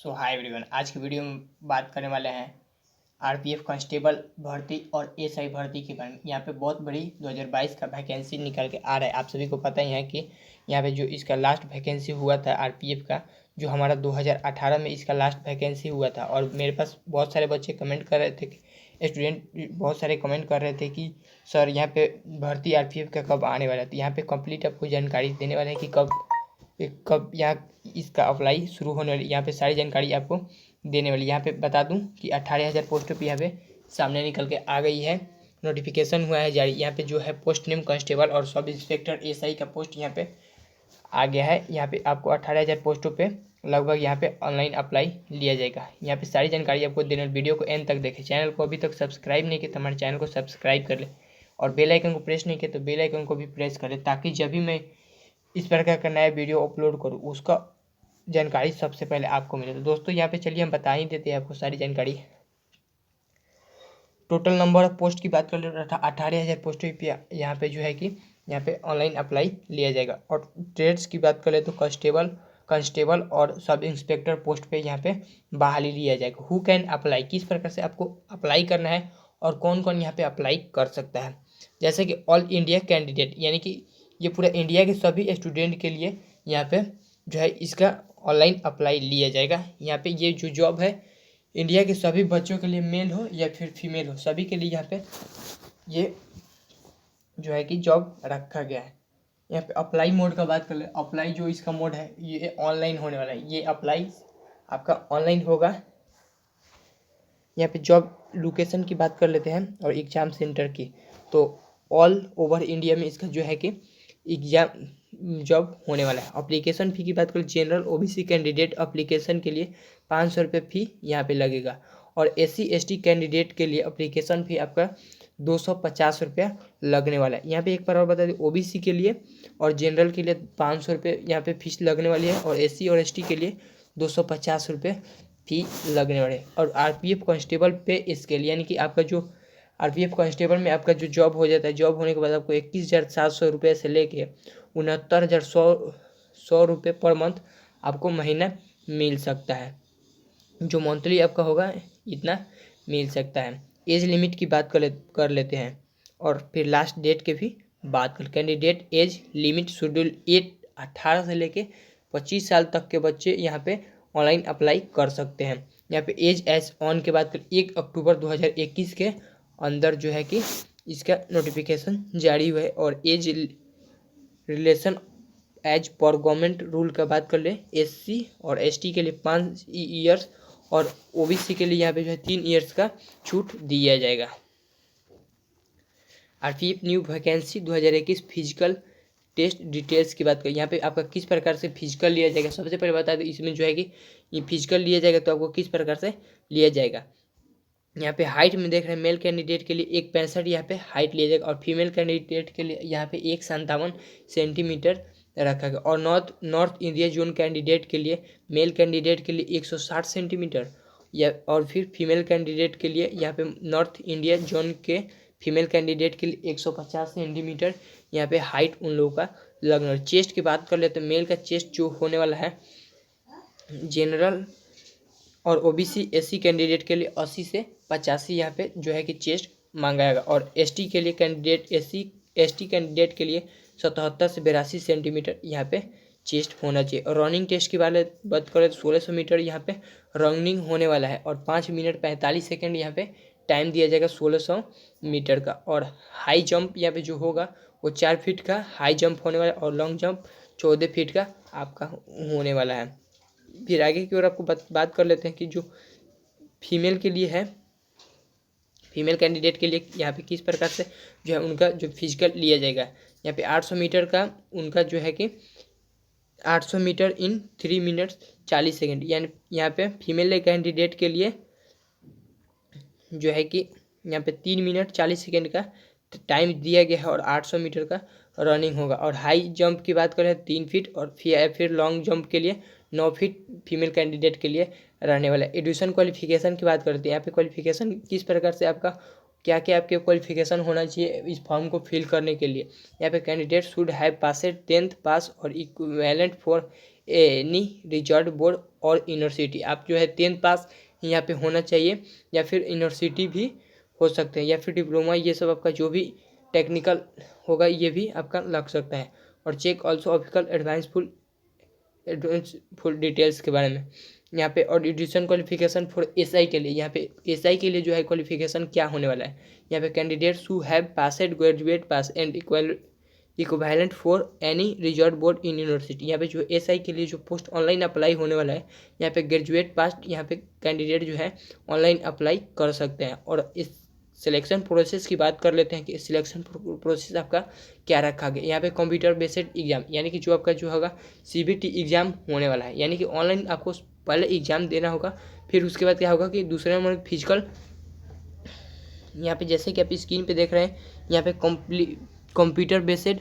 सो hi everyone, आज की video में बात करने वाले हैं आरपीएफ कांस्टेबल भर्ती और एसआई भर्ती के बारे में। यहाँ पे बहुत बड़ी 2022 का वैकेंसी निकल के आ रहा है। आप सभी को पता ही है कि यहाँ पे जो इसका लास्ट वैकेंसी हुआ था आरपीएफ का, जो हमारा 2018 में इसका लास्ट वैकेंसी हुआ था। और मेरे पास बहुत सारे बच्चे कमेंट कर रहे थे कि स्टूडेंट बहुत सारे कमेंट कर रहे थे कि सर यहाँ पे भर्ती आरपीएफ का कब आने वाला है। तो यहाँ पे कंप्लीट आपको जानकारी देने वाले हैं कि कब यहाँ इसका अप्लाई शुरू होने वाली। यहाँ पे सारी जानकारी आपको देने वाली। यहाँ पे बता दूं कि 18,000 पोस्टों पे यहाँ पे सामने निकल के आ गई है, नोटिफिकेशन हुआ है जारी। यहाँ पे जो है पोस्ट नेम कांस्टेबल और सब इंस्पेक्टर एसआई का पोस्ट यहाँ पे आ गया है। यहाँ पे आपको 18,000 पोस्टों पे लगभग यहाँ पे ऑनलाइन अप्लाई लिया जाएगा। यहाँ पे सारी जानकारी आपको देने। वीडियो को एंड तक देखें। चैनल को अभी तक सब्सक्राइब नहीं किया तो हमारे चैनल को सब्सक्राइब कर ले, और बेल आइकन को प्रेस नहीं किया तो बेल आइकन को भी प्रेस कर ले, ताकि जब भी मैं इस प्रकार का नया वीडियो अपलोड करूँ उसका जानकारी सबसे पहले आपको मिले। तो दोस्तों यहाँ पे चलिए हम बता ही देते हैं आपको सारी जानकारी। टोटल नंबर ऑफ पोस्ट की बात कर ले रहा था, 18,000 पोस्ट यहाँ पे जो है कि यहाँ पे ऑनलाइन अप्लाई लिया जाएगा। और ट्रेड्स की बात कर ले तो कांस्टेबल और सब इंस्पेक्टर पोस्ट पे यहाँ पे बहाली लिया जाएगा। हु कैन अप्लाई, किस प्रकार से आपको अप्लाई करना है और कौन कौन यहाँ पे अप्लाई कर सकता है। जैसे कि ऑल इंडिया कैंडिडेट, यानी कि ये पूरा इंडिया के सभी स्टूडेंट के लिए यहाँ पे जो है इसका ऑनलाइन अप्लाई लिया जाएगा। यहाँ पे ये जो जॉब है इंडिया के सभी बच्चों के लिए, मेल हो या फिर फीमेल हो, सभी के लिए यहाँ पे ये जो है कि जॉब रखा गया है। यहाँ पे अप्लाई मोड का बात कर ले। अप्लाई जो इसका मोड है ये ऑनलाइन होने वाला है। ये अप्लाई आपका ऑनलाइन होगा। यहाँ पे जॉब लोकेशन की बात कर लेते हैं और एग्ज़ाम सेंटर की। तो ऑल ओवर इंडिया में इसका जो है कि एग्जाम जॉब होने वाला है। अप्लीकेशन फ़ी की बात करें, जनरल ओबीसी कैंडिडेट अप्लीकेशन के लिए 500 रुपये फ़ी यहाँ पे लगेगा। और एससी एसटी कैंडिडेट के लिए अप्लीकेशन फ़ी आपका 250 रुपया लगने वाला है। यहाँ पे एक बार और बता दें, ओबीसी के लिए और जनरल के लिए 500 रुपये यहाँ पे फीस लगने वाली है, और एससी और एसटी के लिए 250 रुपये फ़ी लगने वाले। और आरपीएफ कांस्टेबल पे स्केल, यानी कि आपका जो आरपीएफ कांस्टेबल में आपका जो जॉब हो जाता है, जॉब होने के बाद आपको 21,700 रुपये से लेके 69,100 रुपये पर मंथ आपको महीना मिल सकता है। जो मंथली आपका होगा इतना मिल सकता है। एज लिमिट की बात कर लेते हैं, और फिर लास्ट डेट के भी बात कर। कैंडिडेट एज लिमिट शेड्यूल 8 18 से लेके 25 साल तक के बच्चे यहाँ पे ऑनलाइन अप्लाई कर सकते हैं। यहाँ पे एज एज ऑन की बात करें, 1 अक्टूबर 2021 के अंदर जो है कि इसका नोटिफिकेशन जारी हुआ है। और age relaxation as per government rule का बात कर ले, एससी और एसटी के लिए 5 ईयर्स और ओबीसी के लिए यहाँ पे जो है 3 ईयर्स का छूट दिया जाएगा। RPF new vacancy 2021 physical test details की बात करें। यहाँ पे आपका किस प्रकार से फिजिकल लिया जाएगा, सबसे पहले बता दें इसमें जो है कि ये फिजिकल लिया जाएगा तो आपको किस प्रकार से लिया जाएगा। यहाँ पे हाइट में देख रहे हैं, मेल कैंडिडेट के लिए 1.65 यहाँ पे हाइट लिया जाएगा, और फीमेल कैंडिडेट के लिए यहाँ पे 1.57 सेंटीमीटर रखा गया। और नॉर्थ इंडिया जोन कैंडिडेट के लिए, मेल कैंडिडेट के लिए 160 सेंटीमीटर या, और फिर फीमेल कैंडिडेट के लिए यहाँ पे नॉर्थ इंडिया जोन के फीमेल कैंडिडेट के लिए 150 सेंटीमीटर यहाँ पे हाइट उन लोगों का लगना। चेस्ट की बात कर लेते हैं, मेल का चेस्ट जो होने वाला है जनरल और ओबीसी एससी कैंडिडेट के लिए 80 से 85 यहाँ पे जो है कि चेस्ट मांगा जाएगा। और एसटी के लिए कैंडिडेट एसटी कैंडिडेट के लिए 77 से 82 सेंटीमीटर यहाँ पे चेस्ट होना चाहिए। और रनिंग टेस्ट की बात करें तो 1600 मीटर यहाँ पे रनिंग होने वाला है, और 5 मिनट 45 सेकेंड यहाँ पे टाइम दिया जाएगा 1600 मीटर का। और हाई जंप यहाँ पे जो होगा वो 4 फीट का हाई जंप होने वाला है, और लॉन्ग जंप 14 फीट का आपका होने वाला है। फिर आगे की ओर आपको बात कर लेते हैं कि जो फीमेल के लिए है, फीमेल कैंडिडेट के लिए यहाँ पे किस प्रकार से जो है उनका जो फिजिकल लिया जाएगा। यहाँ पे 800 मीटर का उनका जो है कि 800 मीटर इन 3 मिनट 40 सेकेंड, यानी यहाँ पे फीमेल कैंडिडेट के लिए जो है कि यहाँ पे 3 मिनट 40 सेकेंड का टाइम दिया गया है, और 800 मीटर का रनिंग होगा। और हाई जंप की बात करें 3 फीट, और फिर लॉन्ग जंप के लिए 9 फीट फीमेल कैंडिडेट के लिए रहने वाला है। एजुकेशन क्वालिफिकेशन की बात करते हैं, यहाँ पे क्वालिफिकेशन किस प्रकार से आपका क्या क्या आपके क्वालिफिकेशन होना चाहिए इस फॉर्म को फिल करने के लिए। यहाँ पे candidate should have passed 10th पास और equivalent for any reserve board और यूनिवर्सिटी। आप जो है 10th पास यहाँ पे होना चाहिए या फिर यूनिवर्सिटी भी हो सकते हैं या फिर डिप्लोमा, ये सब आपका जो भी टेक्निकल होगा ये भी आपका लग सकता है। और check also ऑफिकल advance full details के बारे में यहाँ पे। और एडिशन क्वालिफिकेशन फॉर एसआई के लिए, यहाँ पे एसआई के लिए जो है क्वालिफिकेशन क्या होने वाला है, यहाँ पे candidates who have passed graduate pass and equivalent for any reserve board in university. यहाँ पे जो एसआई के लिए जो पोस्ट ऑनलाइन अप्लाई होने वाला है, यहाँ पे ग्रेजुएट पास यहाँ पे कैंडिडेट जो है ऑनलाइन अप्लाई कर सकते हैं। और इस सिलेक्शन प्रोसेस की बात कर लेते हैं कि सिलेक्शन प्रोसेस आपका क्या रखा गया। यहाँ पे कंप्यूटर बेस्ड एग्जाम, यानी कि जो आपका जो होगा सीबीटी एग्जाम होने वाला है, यानी कि ऑनलाइन आपको पहले एग्जाम देना होगा, फिर उसके बाद क्या होगा कि दूसरे नंबर फिजिकल। यहाँ पे जैसे कि आप स्क्रीन पे देख रहे हैं, यहाँ पे कंप्यूटर बेस्ड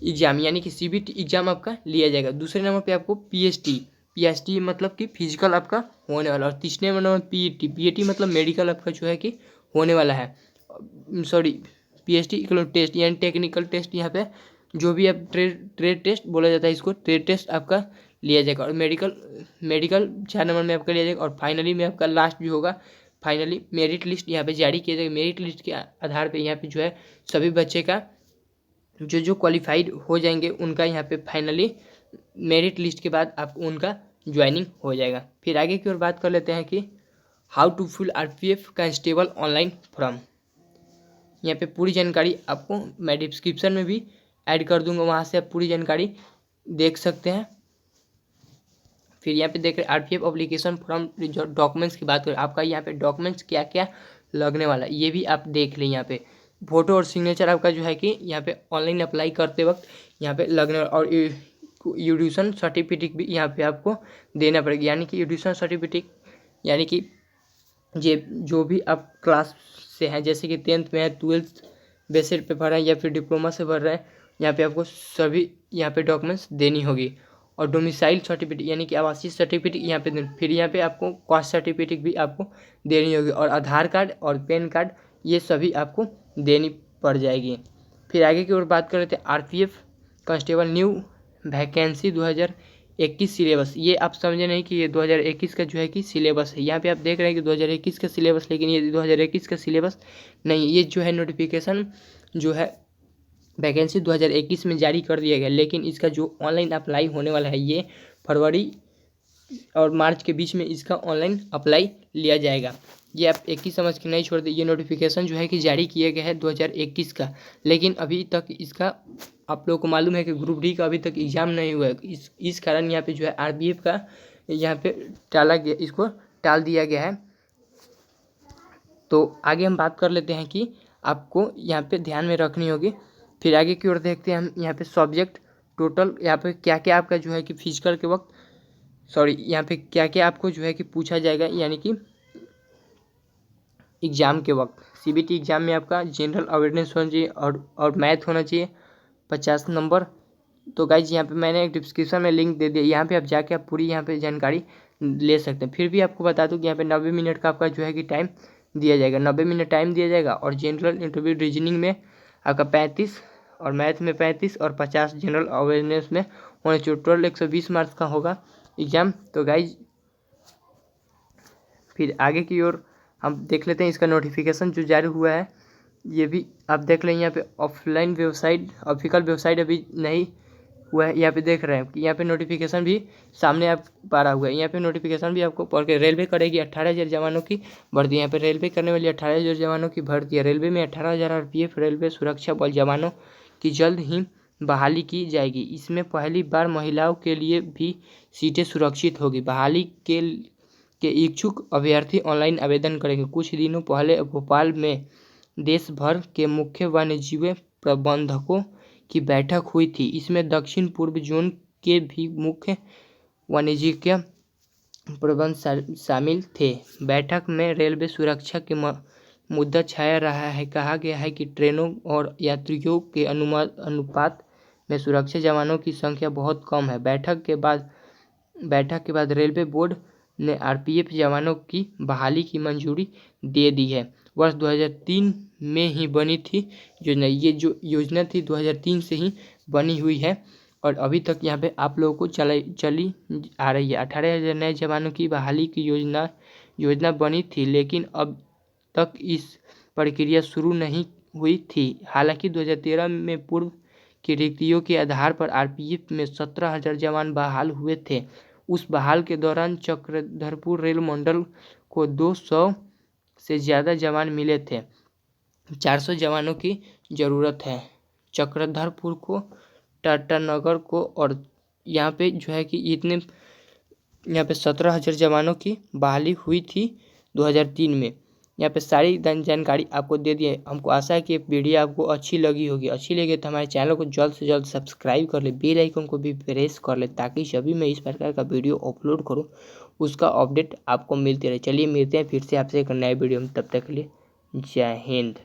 एग्जाम यानी कि सीबीटी एग्जाम आपका लिया जाएगा। दूसरे नंबर पे आपको पीएसटी मतलब कि फिजिकल आपका होने वाला। और तीसरे नंबर पीएटी मतलब मेडिकल आपका जो है कि होने वाला है। सॉरी, पीएसटी इक्वल टेस्ट यानी टेक्निकल टेस्ट, यहाँ पे जो भी आप ट्रेड टेस्ट बोला जाता है इसको, ट्रेड टेस्ट आपका लिया जाएगा। और मेडिकल 4 नंबर में आपका लिया जाएगा। और फाइनली में आपका लास्ट जो होगा फाइनली मेरिट लिस्ट यहाँ पे जारी किया जाएगा। मेरिट लिस्ट के आधार पे यहाँ पे जो है सभी बच्चे का जो क्वालिफाइड हो जाएंगे उनका यहाँ पे फाइनली मेरिट लिस्ट के बाद आप उनका ज्वाइनिंग हो जाएगा। फिर आगे की ओर बात कर लेते हैं कि how to fill RPF constable online form. यहाँ पे पूरी जानकारी आपको मैं डिस्क्रिप्शन में भी ऐड कर दूंगा, वहाँ से आप पूरी जानकारी देख सकते हैं। फिर यहाँ पे देख रहे आरपीएफ एप्लीकेशन फॉर्म जो डॉक्यूमेंट्स की बात करें, आपका यहाँ पे डॉक्यूमेंट्स क्या क्या लगने वाला है ये भी आप देख लें। यहाँ पे फोटो और सिग्नेचर आपका जो है कि यहाँ पे ऑनलाइन अप्लाई करते वक्त यहाँ पे लगने वाला। और एजुकेशन सर्टिफिकेट भी यहाँ पे आपको देना पड़ेगा, यानी कि एजुकेशन सर्टिफिकेट यानी कि जो भी आप क्लास से हैं, जैसे कि 10th में है, 12th बेसिस पे भर रहे हैं या फिर डिप्लोमा से भर रहे हैं, यहाँ पे आपको सभी यहाँ पे डॉक्यूमेंट्स देनी होगी। और डोमिसाइल सर्टिफिकेट यानी कि आवासीय सर्टिफिकेट यहाँ पे फिर यहाँ पे आपको कास्ट सर्टिफिकेट भी आपको देनी होगी। और आधार कार्ड और पैन कार्ड ये सभी आपको देनी पड़ जाएगी। फिर आगे की ओर बात कर लेते हैं RPF constable new vacancy 2021 syllabus. ये आप समझे नहीं कि ये 2021 का जो है कि सिलेबस है। यहाँ पे आप देख रहे हैं कि 2021 का सिलेबस, लेकिन ये 2021 का सिलेबस नहीं, ये जो है नोटिफिकेशन जो है वैकेंसी 2021 में जारी कर दिया गया, लेकिन इसका जो ऑनलाइन अप्लाई होने वाला है ये फरवरी और मार्च के बीच में इसका ऑनलाइन अप्लाई लिया जाएगा। ये आप एक ही समझ के नहीं छोड़ दे, ये नोटिफिकेशन जो है कि जारी किया गया है 2021 का, लेकिन अभी तक इसका आप लोगों को मालूम है कि ग्रुप डी का अभी तक एग्ज़ाम नहीं हुआ है। इस कारण यहाँ पे जो है आरपीएफ का यहाँ पे टाला गया, इसको टाल दिया गया है। तो आगे हम बात कर लेते हैं कि आपको यहाँ पे ध्यान में रखनी होगी। फिर आगे की ओर देखते हैं हम यहाँ पे सब्जेक्ट टोटल, यहाँ पे क्या क्या आपका जो है कि फिजिकल के वक्त यहाँ पे क्या क्या आपको जो है कि पूछा जाएगा, यानी कि एग्ज़ाम के वक्त। सीबीटी एग्ज़ाम में आपका जनरल अवेयरनेस होना चाहिए और मैथ होना चाहिए 50 नंबर। तो गाइज यहाँ पे मैंने एक डिस्क्रिप्शन में लिंक दे दिया, यहाँ पे आप जाके आप पूरी यहाँ पे जानकारी ले सकते हैं। फिर भी आपको बता दूँ कि यहाँ पे 90 मिनट का आपका जो है कि टाइम दिया जाएगा, 90 मिनट टाइम दिया जाएगा। और जनरल इंटरव्यू रीजनिंग में आपका 35 और मैथ में 35 और 50 जनरल अवेयरनेस में होने चाहिए। टोटल 120 मार्क्स का होगा एग्ज़ाम। तो गाइज फिर आगे की ओर हम देख लेते हैं इसका नोटिफिकेशन जो जारी हुआ है, ये भी आप देख लें। यहाँ पे ऑफलाइन वेबसाइट ऑफिशियल वेबसाइट अभी नहीं हुआ है, यहाँ पे देख रहे हैं कि यहाँ पे नोटिफिकेशन भी सामने आप पारा हुआ है। यहाँ पे नोटिफिकेशन भी आपको पढ़ के रेलवे करेगी 18,000 जवानों की भर्ती। यहाँ पे रेलवे करने वाली 18,000 जवानों की भर्ती है। रेलवे में 18,000 आरपीएफ रेलवे सुरक्षा बल जवानों की जल्द ही बहाली की जाएगी। इसमें पहली बार महिलाओं के लिए भी सीटें सुरक्षित होगी। बहाली के इच्छुक अभ्यर्थी ऑनलाइन आवेदन करेंगे। कुछ दिनों पहले भोपाल में देश भर के मुख्य वन्यजीव प्रबंधकों की बैठक हुई थी। इसमें दक्षिण पूर्व जोन के भी मुख्य वन्यजीव प्रबंधक शामिल थे। बैठक में रेलवे सुरक्षा के मुद्दा छाया रहा है। कहा गया है कि ट्रेनों और यात्रियों के अनुपात में सुरक्षा जवानों की संख्या बहुत कम है। बैठक के बाद रेलवे बोर्ड ने आरपीएफ जवानों की बहाली की मंजूरी दे दी है। वर्ष 2003 में ही बनी थी योजना। ये जो योजना थी 2003 से ही बनी हुई है और अभी तक यहाँ पे आप लोगों को चली आ रही है। 18,000 नए जवानों की बहाली की योजना बनी थी, लेकिन अब तक इस प्रक्रिया शुरू नहीं हुई थी। हालांकि 2013 में पूर्व की रिक्तियों के आधार पर आरपीएफ में 17,000 जवान बहाल हुए थे। उस बहाल के दौरान चक्रधरपुर रेल मंडल को 200 से ज़्यादा जवान मिले थे। 400 जवानों की ज़रूरत है चक्रधरपुर को, टाटानगर को, और यहाँ पे जो है कि इतने यहाँ पे 17,000 जवानों की बहाली हुई थी 2003 में। यहाँ पे सारी जानकारी आपको दे दी है। हमको आशा है कि वीडियो आपको अच्छी लगी होगी। अच्छी लगी तो हमारे चैनल को जल्द से जल्द सब्सक्राइब कर ले, बेल आइकन को भी प्रेस कर ले, ताकि जब भी मैं इस प्रकार का वीडियो अपलोड करूँ उसका अपडेट आपको मिलते रहे। चलिए मिलते हैं फिर से आपसे एक नए वीडियो में, तब तक के लिए जय हिंद।